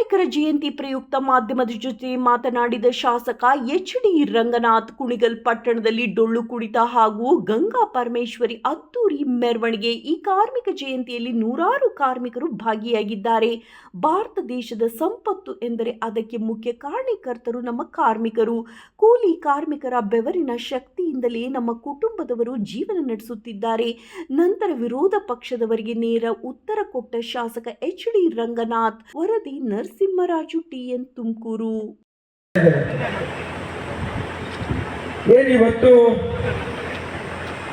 ಕಾರ್ಮಿಕರ ಜಯಂತಿ ಪ್ರಯುಕ್ತ ಮಾಧ್ಯಮದ ಜೊತೆ ಮಾತನಾಡಿದ ಶಾಸಕ ಎಚ್.ಡಿ. ರಂಗನಾಥ್, ಕುಣಿಗಲ್ ಪಟ್ಟಣದಲ್ಲಿ ಡೊಳ್ಳು ಕುಣಿತ ಹಾಗೂ ಗಂಗಾ ಪರಮೇಶ್ವರಿ ಅದ್ದೂರಿ ಮೆರವಣಿಗೆ. ಈ ಕಾರ್ಮಿಕ ಜಯಂತಿಯಲ್ಲಿ ನೂರಾರು ಕಾರ್ಮಿಕರು ಭಾಗಿಯಾಗಿದ್ದಾರೆ. ಭಾರತ ದೇಶದ ಸಂಪತ್ತು ಎಂದರೆ ಅದಕ್ಕೆ ಮುಖ್ಯ ಕಾರಣೀಕರ್ತರು ನಮ್ಮ ಕಾರ್ಮಿಕರು. ಕೂಲಿ ಕಾರ್ಮಿಕರ ಬೆವರಿನ ಶಕ್ತಿಯಿಂದಲೇ ನಮ್ಮ ಕುಟುಂಬದವರು ಜೀವನ ನಡೆಸುತ್ತಿದ್ದಾರೆ. ನಂತರ ವಿರೋಧ ಪಕ್ಷದವರಿಗೆ ನೇರ ಉತ್ತರ ಕೊಟ್ಟ ಶಾಸಕ ಎಚ್.ಡಿ. ರಂಗನಾಥ್. ವರದಿ ನರಸಿಂಹರಾಜು, ಟಿಎನ್, ತುಮಕೂರು. ಏನಿವತ್ತು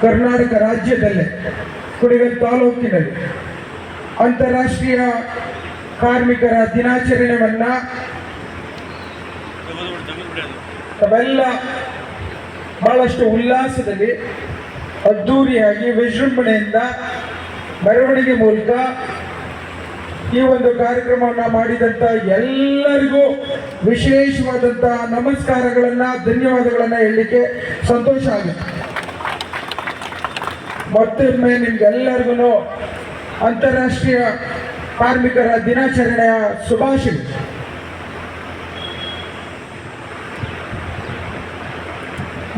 ಕರ್ನಾಟಕ ರಾಜ್ಯದಲ್ಲೇ ಕುಣಿಗಲ್ ತಾಲೂಕಿನಲ್ಲಿ ಅಂತಾರಾಷ್ಟ್ರೀಯ ಕಾರ್ಮಿಕರ ದಿನಾಚರಣೆಯನ್ನ ನಾವೆಲ್ಲ ಬಹಳಷ್ಟು ಉಲ್ಲಾಸದಲ್ಲಿ ಅದ್ದೂರಿಯಾಗಿ ವಿಜೃಂಭಣೆಯಿಂದ ಮೆರವಣಿಗೆ ಮೂಲಕ ಈ ಒಂದು ಕಾರ್ಯಕ್ರಮವನ್ನು ಮಾಡಿದಂತ ಎಲ್ಲರಿಗೂ ವಿಶೇಷವಾದಂತ ನಮಸ್ಕಾರಗಳನ್ನ, ಧನ್ಯವಾದಗಳನ್ನ ಹೇಳಲಿಕ್ಕೆ ಸಂತೋಷ ಆಗುತ್ತೆ. ಮತ್ತೊಮ್ಮೆ ನಿಮ್ಗೆಲ್ಲರಿಗೂ ಅಂತಾರಾಷ್ಟ್ರೀಯ ಕಾರ್ಮಿಕರ ದಿನಾಚರಣೆಯ ಶುಭಾಶಯಗಳು.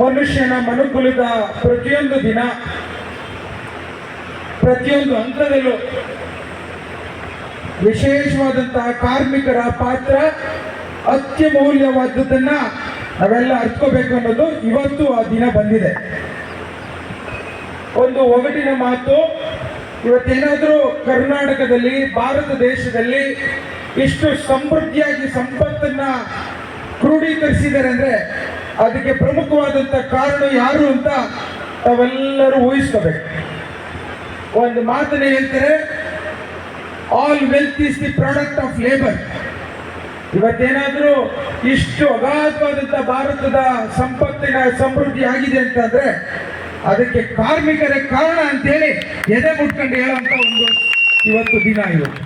ಮನುಷ್ಯನ ಮನುಕುಲದ ಪ್ರತಿಯೊಂದು ದಿನ, ಪ್ರತಿಯೊಂದು ಹಂತದಲ್ಲೂ ವಿಶೇಷವಾದಂತಹ ಕಾರ್ಮಿಕರ ಪಾತ್ರ ಅತ್ಯಮೂಲ್ಯವಾದದ್ದನ್ನ ನಾವೆಲ್ಲ ಅರ್ಥಕೋಬೇಕು ಅನ್ನೋದು ಇವತ್ತು ಆ ದಿನ ಬಂದಿದೆ. ಒಂದು ಒಗಟಿನ ಮಾತು, ಇವತ್ತೇನಾದ್ರೂ ಕರ್ನಾಟಕದಲ್ಲಿ, ಭಾರತ ದೇಶದಲ್ಲಿ ಇಷ್ಟು ಸಮೃದ್ಧಿಯಾಗಿ ಸಂಪತ್ತನ್ನ ಕ್ರೋಢೀಕರಿಸಿದ್ದಾರೆ ಅಂದ್ರೆ ಅದಕ್ಕೆ ಪ್ರಮುಖವಾದಂತ ಕಾರಣ ಯಾರು ಅಂತ ತಾವೆಲ್ಲರೂ ಊಹಿಸ್ಕೋಬೇಕು. ಒಂದು ಮಾತನ್ನ ಹೇಳ್ತಾರೆ, all wealth is the product of labour. ಇವತ್ತೇನಾದ್ರೂ ಇಷ್ಟು ಅಗಾಧವಾದಂತ ಭಾರತದ ಸಂಪತ್ತಿನ ಸಮೃದ್ಧಿ ಆಗಿದೆ ಅಂತಂದ್ರೆ ಅದಕ್ಕೆ ಕಾರ್ಮಿಕರೇ ಕಾರಣ ಅಂತೇಳಿ ಎದೆ ಮುಟ್ಕೊಂಡು ಹೇಳುವಂತ ಒಂದು ಇವತ್ತು ದಿನ. ಇವತ್ತು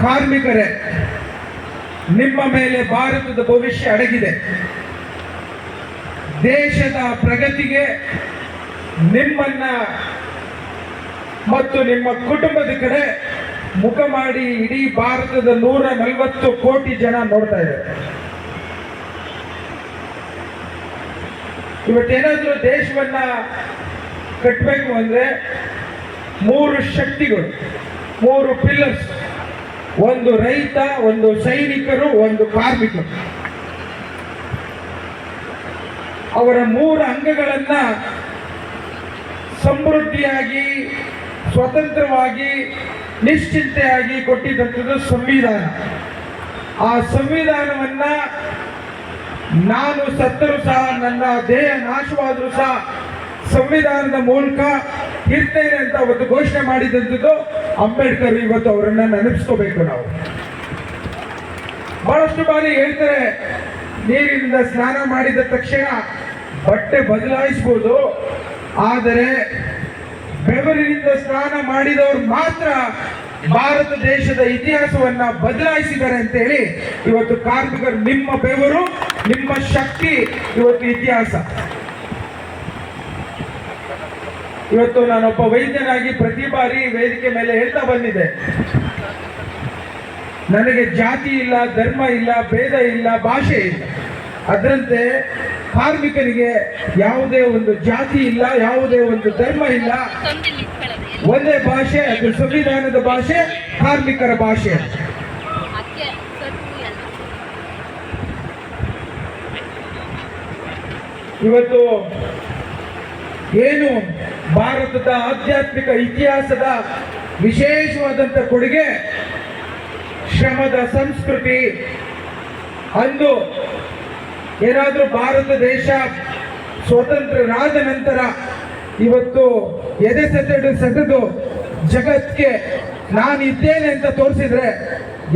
ಕಾರ್ಮಿಕರೇ, ನಿಮ್ಮ ಮೇಲೆ ಭಾರತದ ಭವಿಷ್ಯ ಅಡಗಿದೆ. ದೇಶದ ಪ್ರಗತಿಗೆ ನಿಮ್ಮನ್ನ ಮತ್ತು ನಿಮ್ಮ ಕುಟುಂಬದ ಕಡೆ ಮುಖ ಮಾಡಿ ಇಡೀ ಭಾರತದ 140 ಕೋಟಿ ಜನ ನೋಡ್ತಾ ಇದ್ದಾರೆ. ಇವತ್ತೇನಾದ್ರೂ ದೇಶವನ್ನ ಕಟ್ಟಬೇಕು ಅಂದ್ರೆ 3 ಶಕ್ತಿಗಳು, 3 ಪಿಲ್ಲರ್ಸ್. ಒಂದು ರೈತ, ಒಂದು ಸೈನಿಕರು, ಒಂದು ಕಾರ್ಮಿಕರು. ಅವರ 3 ಅಂಗಗಳನ್ನ ಸಮೃದ್ಧಿಯಾಗಿ, ಸ್ವತಂತ್ರವಾಗಿ, ನಿಶ್ಚಿಂತೆಯಾಗಿ ಕೊಟ್ಟಿದ್ದಂಥದ್ದು ಸಂವಿಧಾನ. ಆ ಸಂವಿಧಾನವನ್ನ ನಾನು ಸತ್ತರೂ ಸಹ, ನನ್ನ ದೇಹ ನಾಶವಾದರೂ ಸಹ ಸಂವಿಧಾನದ ಮೂಲಕ ಇರ್ತೇನೆ ಅಂತ ಅವತ್ತು ಘೋಷಣೆ ಮಾಡಿದಂಥದ್ದು ಅಂಬೇಡ್ಕರ್. ಇವತ್ತು ಅವರನ್ನ ನೆನಪಿಸ್ಕೋಬೇಕು ನಾವು. ಬಹಳಷ್ಟು ಬಾರಿ ಹೇಳ್ತಾರೆ, ನೀರಿನಿಂದ ಸ್ನಾನ ಮಾಡಿದ ತಕ್ಷಣ ಬಟ್ಟೆ ಬದಲಾಯಿಸಬಹುದು, ಆದರೆ ಬೆವರಿನಿಂದ ಸ್ನಾನ ಮಾಡಿದವರು ಮಾತ್ರ ಭಾರತ ದೇಶದ ಇತಿಹಾಸವನ್ನ ಬದಲಾಯಿಸಿದ್ದಾರೆ ಅಂತ ಹೇಳಿ ಇವತ್ತು ಕಾರ್ಮಿಕರು, ನಿಮ್ಮ ಬೆವರು, ನಿಮ್ಮ ಶಕ್ತಿ ಇವತ್ತು ಇತಿಹಾಸ. ಇವತ್ತು ನಾನೊಬ್ಬ ವೈದ್ಯನಾಗಿ ಪ್ರತಿ ಬಾರಿ ವೇದಿಕೆ ಮೇಲೆ ಹೇಳ್ತಾ ಬಂದಿದ್ದೆ, ನನಗೆ ಜಾತಿ ಇಲ್ಲ, ಧರ್ಮ ಇಲ್ಲ, ಭೇದ ಇಲ್ಲ, ಭಾಷೆ ಇಲ್ಲ. ಅದರಂತೆ ಕಾರ್ಮಿಕರಿಗೆ ಯಾವುದೇ ಒಂದು ಜಾತಿ ಇಲ್ಲ, ಯಾವುದೇ ಒಂದು ಧರ್ಮ ಇಲ್ಲ, ಒಂದೇ ಭಾಷೆ, ಅದು ಸಂವಿಧಾನದ ಭಾಷೆ, ಕಾರ್ಮಿಕರ ಭಾಷೆ. ಇವತ್ತು ಏನು ಭಾರತದ ಆಧ್ಯಾತ್ಮಿಕ ಇತಿಹಾಸದ ವಿಶೇಷವಾದಂಥ ಕೊಡುಗೆ ಶ್ರಮದ ಸಂಸ್ಕೃತಿ. ಅಂದು ಏನಾದರೂ ಭಾರತ ದೇಶ ಸ್ವತಂತ್ರರಾದ ನಂತರ ಇವತ್ತು ಎದೆ ಸೆಟೆದು ಜಗತ್ಗೆ ನಾನಿದ್ದೇನೆ ಅಂತ ತೋರಿಸಿದ್ರೆ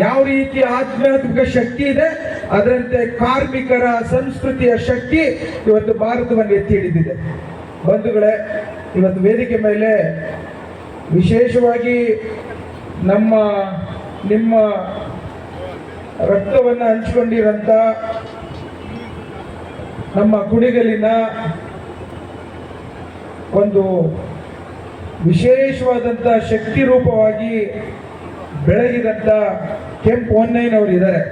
ಯಾವ ರೀತಿ ಆಧ್ಯಾತ್ಮಿಕ ಶಕ್ತಿ ಇದೆ, ಅದರಂತೆ ಕಾರ್ಮಿಕರ ಸಂಸ್ಕೃತಿಯ ಶಕ್ತಿ ಇವತ್ತು ಭಾರತವನ್ನು ಎತ್ತಿ ಹಿಡಿದಿದೆ. ಬಂಧುಗಳೇ, ಇವತ್ತು ವೇದಿಕೆ ಮೇಲೆ ವಿಶೇಷವಾಗಿ ನಿಮ್ಮ ರಕ್ತವನ್ನು ಹಂಚಿಕೊಂಡಿರಂತ ನಮ್ಮ ಕುಣಿಗಲಿನ ಒಂದು ವಿಶೇಷವಾದಂಥ ಶಕ್ತಿ ರೂಪವಾಗಿ ಬೆಳಗಿದಂಥ ಕೆಂಪು ಹೊನ್ನಯ್ಯನವರು ಇದ್ದಾರೆ.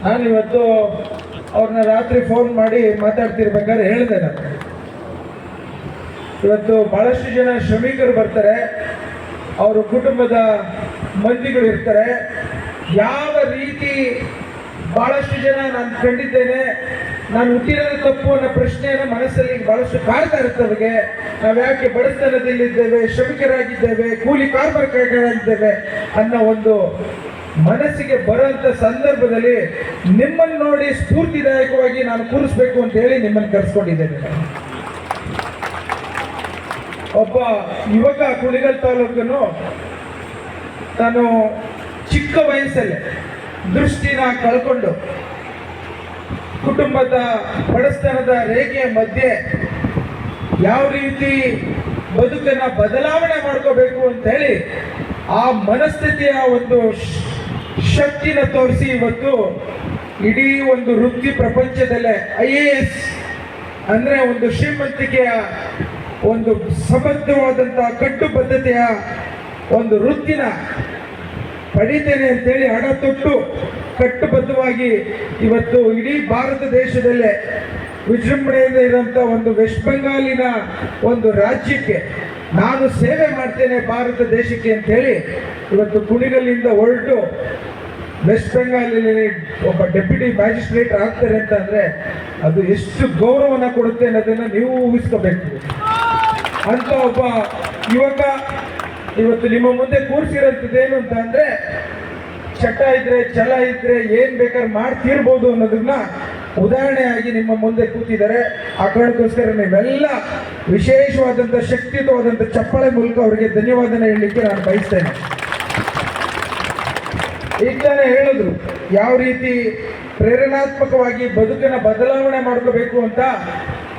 ನಾನು ಇವತ್ತು ಅವ್ರನ್ನ ರಾತ್ರಿ ಫೋನ್ ಮಾಡಿ ಮಾತಾಡ್ತಿರ್ಬೇಕಾದ್ರೆ ಹೇಳಿದೆ, ನಾನು ಇವತ್ತು ಬಹಳಷ್ಟು ಜನ ಶ್ರಮಿಕರು ಬರ್ತಾರೆ, ಅವರ ಕುಟುಂಬದ ಮಂದಿಗಳು ಇರ್ತಾರೆ. ಯಾವ ರೀತಿ ಬಹಳಷ್ಟು ಜನ ನಾನು ಕಂಡಿದ್ದೇನೆ, ನಾನು ಹುಟ್ಟಿರೋದು ತಪ್ಪು ಅನ್ನೋ ಪ್ರಶ್ನೆಯನ್ನು ಮನಸ್ಸಲ್ಲಿ ಬಹಳಷ್ಟು ಕಾಡ್ತಾ ಇರುತ್ತೆ ಅವ್ರಿಗೆ. ನಾವು ಯಾಕೆ ಬಡತನದಲ್ಲಿದ್ದೇವೆ, ಶ್ರಮಿಕರಾಗಿದ್ದೇವೆ, ಕೂಲಿ ಕಾರ್ಮಿಕರಾಗಿದ್ದೇವೆ ಅನ್ನೋ ಒಂದು ಮನಸ್ಸಿಗೆ ಬರುವಂಥ ಸಂದರ್ಭದಲ್ಲಿ ನಿಮ್ಮನ್ನು ನೋಡಿ ಸ್ಫೂರ್ತಿದಾಯಕವಾಗಿ ನಾನು ಕೂರಿಸ್ಬೇಕು ಅಂತ ಹೇಳಿ ನಿಮ್ಮನ್ನು ಕರೆಸ್ಕೊಂಡಿದ್ದೇನೆ. ಒಬ್ಬ ಯುವಕ ಕುಣಿಗಲ್ ತಾಲೂಕನ್ನು ನಾನು ಚಿಕ್ಕ ವಯಸ್ಸಲ್ಲೇ ದೃಷ್ಟಿನ ಕಳ್ಕೊಂಡು ಕುಟುಂಬದ ಬಡತನದ ರೇಖೆಯ ಮಧ್ಯೆ ಯಾವ ರೀತಿ ಬದುಕನ್ನು ಬದಲಾವಣೆ ಮಾಡ್ಕೋಬೇಕು ಅಂತ ಹೇಳಿ ಆ ಮನಸ್ಥಿತಿಯ ಒಂದು ಶಕ್ತಿನ ತೋರಿಸಿ ಇವತ್ತು ಇಡೀ ಒಂದು ವೃತ್ತಿ ಪ್ರಪಂಚದಲ್ಲೇ IAS ಅಂದರೆ ಒಂದು ಶ್ರೀಮಂತಿಕೆಯ ಒಂದು ಸಮಗ್ರವಾದಂಥ ಕಟ್ಟುಬದ್ಧತೆಯ ಒಂದು ವೃತ್ತಿನ ಪಡಿತೇನೆ ಅಂತೇಳಿ ಹಣ ತೊಟ್ಟು ಕಟ್ಟುಬದ್ಧವಾಗಿ ಇವತ್ತು ಇಡೀ ಭಾರತ ದೇಶದಲ್ಲೇ ವಿಜೃಂಭಣೆಯಿಂದ ಇರುವಂಥ ಒಂದು ವೆಸ್ಟ್ ಬೆಂಗಾಲಿನ ಒಂದು ರಾಜ್ಯಕ್ಕೆ ನಾನು ಸೇವೆ ಮಾಡ್ತೇನೆ ಭಾರತ ದೇಶಕ್ಕೆ ಅಂತ ಹೇಳಿ ಇವತ್ತು ಕುಣಿಗಲ್ಲಿಂದ ಹೊರಟು ವೆಸ್ಟ್ ಬೆಂಗಾಲಿನಲ್ಲಿ ಒಬ್ಬ ಡೆಪ್ಯೂಟಿ ಮ್ಯಾಜಿಸ್ಟ್ರೇಟ್ ಆಗ್ತಾರೆ ಅಂತ ಅಂದರೆ ಅದು ಎಷ್ಟು ಗೌರವನ ಕೊಡುತ್ತೆ ಅನ್ನೋದನ್ನು ನೀವು ಊಹಿಸ್ಕೋಬೇಕು. ಅಂತ ಒಬ್ಬ ಯುವಕ ಇವತ್ತು ನಿಮ್ಮ ಮುಂದೆ ಕೂರಿಸಿರೋಂಥದ್ದೇನು ಅಂತ ಅಂದರೆ, ಚಟ ಇದ್ರೆ ಛಲ ಇದ್ರೆ ಏನು ಬೇಕಾದ್ರೆ ಮಾಡ್ತೀರ್ಬೋದು ಅನ್ನೋದನ್ನ ಉದಾಹರಣೆಯಾಗಿ ನಿಮ್ಮ ಮುಂದೆ ಕೂತಿದ್ದಾರೆ. ಆ ಕಾರಣಕ್ಕೋಸ್ಕರ ನೀವೆಲ್ಲ ವಿಶೇಷವಾದಂಥ ಶಕ್ತಿಯುತವಾದಂಥ ಚಪ್ಪಾಳೆ ಮೂಲಕ ಅವರಿಗೆ ಧನ್ಯವಾದನ ಹೇಳಲಿಕ್ಕೆ ನಾನು ಬಯಸ್ತೇನೆ. ಈಗ ತಾನೇ ಹೇಳಿದ್ರು ಯಾವ ರೀತಿ ಪ್ರೇರಣಾತ್ಮಕವಾಗಿ ಬದುಕನ್ನು ಬದಲಾವಣೆ ಮಾಡ್ಕೋಬೇಕು ಅಂತ.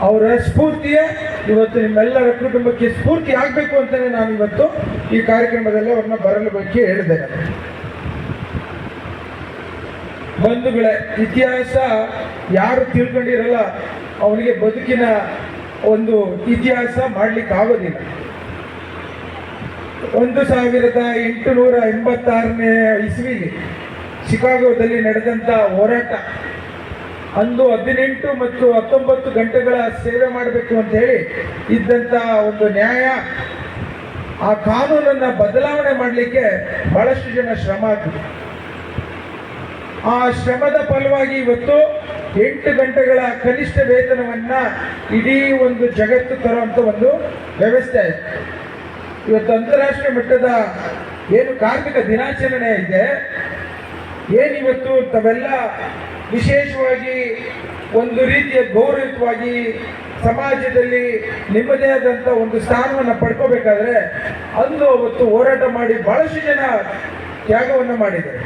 ಅವರ ಸ್ಫೂರ್ತಿಯೇ ಇವತ್ತು ನಿಮ್ಮೆಲ್ಲರ ಕುಟುಂಬಕ್ಕೆ ಸ್ಫೂರ್ತಿ ಆಗಬೇಕು ಅಂತಲೇ ನಾನು ಇವತ್ತು ಈ ಕಾರ್ಯಕ್ರಮದಲ್ಲಿ ಅವ್ರನ್ನ ಬರಲು ಬಗ್ಗೆ ಹೇಳಿದೆ. ಬಂಧುಗಳೇ, ಇತಿಹಾಸ ಯಾರು ತಿಳ್ಕೊಂಡಿರಲ್ಲ ಅವನಿಗೆ ಬದುಕಿನ ಒಂದು ಇತಿಹಾಸ ಮಾಡ್ಲಿಕ್ಕೆ ಆಗೋದಿಲ್ಲ. 1886ನೇ ಇಸ್ವಿಲಿ ಶಿಕಾಗೋದಲ್ಲಿ ನಡೆದಂಥ ಹೋರಾಟ, ಅಂದು 18 ಮತ್ತು 19 ಗಂಟೆಗಳ ಸೇವೆ ಮಾಡಬೇಕು ಅಂತ ಹೇಳಿ ಇದ್ದಂಥ ಒಂದು ನ್ಯಾಯ, ಆ ಕಾನೂನನ್ನು ಬದಲಾವಣೆ ಮಾಡಲಿಕ್ಕೆ ಬಹಳಷ್ಟು ಜನ ಶ್ರಮ ಹಾಕಿದ್ರು. ಆ ಶ್ರಮದ ಫಲವಾಗಿ ಇವತ್ತು 8 ಗಂಟೆಗಳ ಕನಿಷ್ಠ ವೇತನವನ್ನ ಇಡೀ ಒಂದು ಜಗತ್ತು ತರುವಂಥ ಒಂದು ವ್ಯವಸ್ಥೆ ಆಯಿತು. ಇವತ್ತು ಅಂತಾರಾಷ್ಟ್ರೀಯ ಮಟ್ಟದ ಏನು ಕಾರ್ಮಿಕ ದಿನಾಚರಣೆ ಇದೆ, ಏನಿವತ್ತು ತಾವೆಲ್ಲ ವಿಶೇಷವಾಗಿ ಒಂದು ರೀತಿಯ ಗೌರವಯುತವಾಗಿ ಸಮಾಜದಲ್ಲಿ ನಿಮ್ಮದೇ ಆದಂಥ ಒಂದು ಸ್ಥಾನವನ್ನು ಪಡ್ಕೋಬೇಕಾದ್ರೆ ಅಂದು ಅವತ್ತು ಹೋರಾಟ ಮಾಡಿ ಬಹಳಷ್ಟು ಜನ ತ್ಯಾಗವನ್ನು ಮಾಡಿದ್ದಾರೆ.